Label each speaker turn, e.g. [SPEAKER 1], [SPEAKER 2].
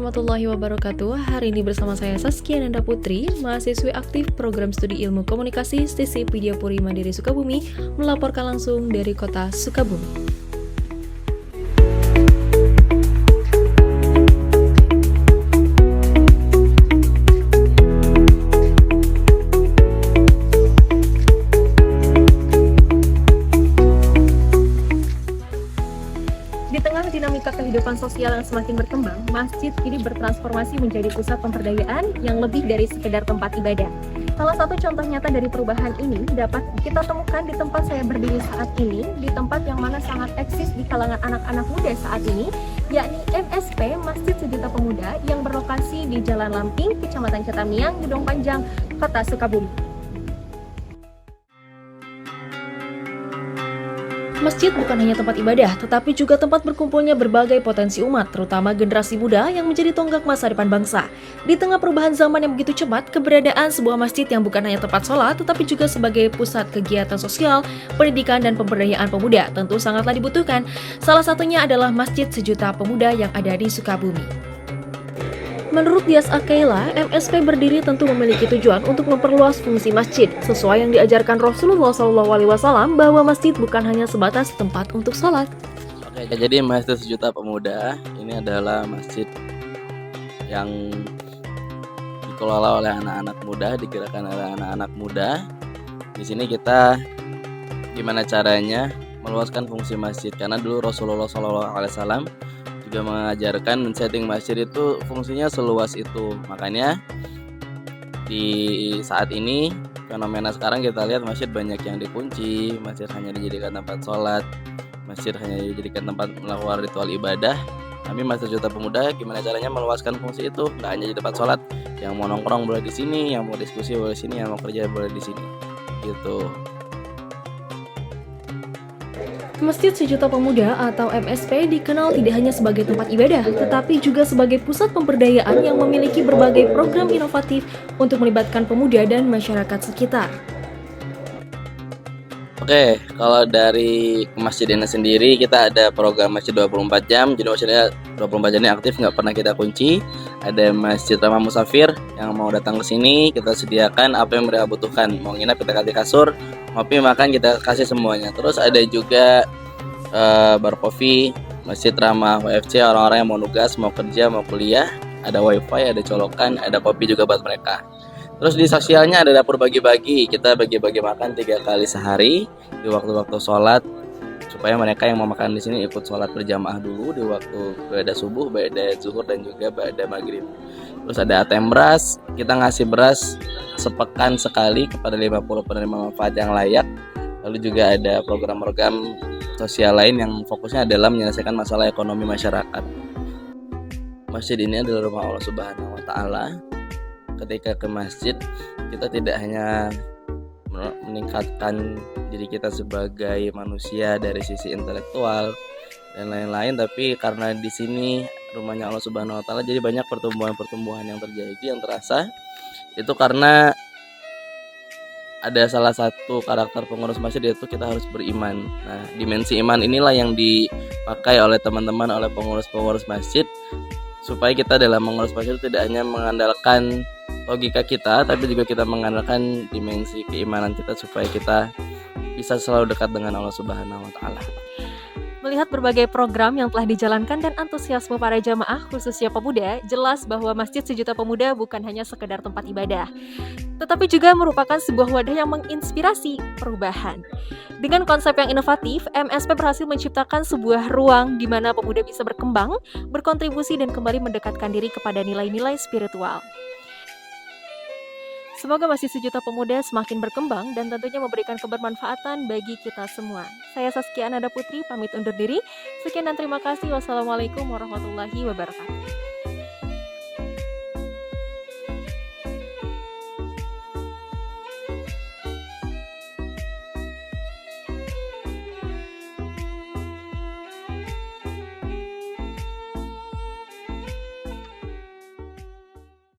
[SPEAKER 1] warahmatullahi wabarakatuh. Hari ini bersama saya Saskia Nanda Putri, mahasiswi aktif Program Studi Ilmu Komunikasi STISIP Widyapuri Mandiri Sukabumi, melaporkan langsung dari kota Sukabumi.
[SPEAKER 2] Di tengah dinamika kehidupan sosial yang semakin berkembang, masjid kini bertransformasi menjadi pusat pemberdayaan yang lebih dari sekedar tempat ibadah. Salah satu contoh nyata dari perubahan ini dapat kita temukan di tempat saya berdiri saat ini, di tempat yang mana sangat eksis di kalangan anak-anak muda saat ini, yakni MSP Masjid Sejuta Pemuda yang berlokasi di Jalan Lamping, Kecamatan Cetamiang, Gedong Panjang, Kota Sukabumi.
[SPEAKER 1] Masjid bukan hanya tempat ibadah, tetapi juga tempat berkumpulnya berbagai potensi umat, terutama generasi muda yang menjadi tonggak masa depan bangsa. Di tengah perubahan zaman yang begitu cepat, keberadaan sebuah masjid yang bukan hanya tempat sholat, tetapi juga sebagai pusat kegiatan sosial, pendidikan, dan pemberdayaan pemuda tentu sangatlah dibutuhkan. Salah satunya adalah Masjid Sejuta Pemuda yang ada di Sukabumi. Menurut Dias Akaila, MSP berdiri tentu memiliki tujuan untuk memperluas fungsi masjid, sesuai yang diajarkan Rasulullah SAW bahwa masjid bukan hanya sebatas tempat untuk sholat.
[SPEAKER 3] Oke, jadi Masjid Sejuta Pemuda ini adalah masjid yang dikelola oleh anak-anak muda, digerakkan oleh anak-anak muda. Di sini kita gimana caranya meluaskan fungsi masjid, karena dulu Rasulullah SAW juga mengajarkan men-setting masjid itu fungsinya seluas itu. Makanya di saat ini fenomena sekarang kita lihat masjid banyak yang dikunci, masjid hanya dijadikan tempat sholat, masjid hanya dijadikan tempat melakukan ritual ibadah. Tapi Masjid Sejuta Pemuda gimana caranya meluaskan fungsi itu, nggak hanya di tempat sholat, yang mau nongkrong boleh di sini, yang mau diskusi boleh di sini, yang mau kerja boleh di sini, gitu.
[SPEAKER 1] Masjid Sejuta Pemuda atau MSP dikenal tidak hanya sebagai tempat ibadah, tetapi juga sebagai pusat pemberdayaan yang memiliki berbagai program inovatif untuk melibatkan pemuda dan masyarakat sekitar.
[SPEAKER 3] Oke, kalau dari masjid ini sendiri kita ada program masjid 24 jam. Jadi masjidnya 24 jam ini aktif, nggak pernah kita kunci. Ada masjid ramah musafir yang mau datang ke sini, kita sediakan apa yang mereka butuhkan. Mau nginap kita kasih kasur, ngopi makan kita kasih semuanya. Terus ada juga bar kopi, masjid ramah WFC, orang-orang yang mau nugas, mau kerja, mau kuliah. Ada wifi, ada colokan, ada kopi juga buat mereka. Terus di sosialnya ada dapur bagi-bagi, kita bagi-bagi makan 3 kali sehari di waktu-waktu sholat, supaya mereka yang mau makan di sini ikut sholat berjamaah dulu di waktu ba'da subuh, ba'da zuhur, dan juga ba'da maghrib. Terus ada ATM beras, kita ngasih beras sepekan sekali kepada 50 penerima manfaat yang layak. Lalu juga ada program-program sosial lain yang fokusnya adalah menyelesaikan masalah ekonomi masyarakat. Masjid ini adalah rumah Allah Subhanahu wa Ta'ala. Ketika ke masjid, kita tidak hanya meningkatkan diri kita sebagai manusia dari sisi intelektual dan lain-lain, tapi karena di sini rumahnya Allah Subhanahu wa Ta'ala, jadi banyak pertumbuhan-pertumbuhan yang terjadi yang terasa. Itu karena ada salah satu karakter pengurus masjid, yaitu kita harus beriman. Nah, dimensi iman inilah yang dipakai oleh teman-teman, oleh pengurus-pengurus masjid, supaya kita dalam mengurus masjid tidak hanya mengandalkan logika kita, tapi juga kita mengandalkan dimensi keimanan kita supaya kita bisa selalu dekat dengan Allah Subhanahu wa Ta'ala.
[SPEAKER 2] Melihat berbagai program yang telah dijalankan dan antusiasme para jamaah khususnya pemuda, jelas bahwa Masjid Sejuta Pemuda bukan hanya sekedar tempat ibadah, tetapi juga merupakan sebuah wadah yang menginspirasi perubahan. Dengan konsep yang inovatif, MSP berhasil menciptakan sebuah ruang di mana pemuda bisa berkembang, berkontribusi, dan kembali mendekatkan diri kepada nilai-nilai spiritual. Semoga Masjid Sejuta Pemuda semakin berkembang dan tentunya memberikan kebermanfaatan bagi kita semua. Saya Saskia Nanda Putri, pamit undur diri. Sekian dan terima kasih. Wassalamualaikum warahmatullahi wabarakatuh.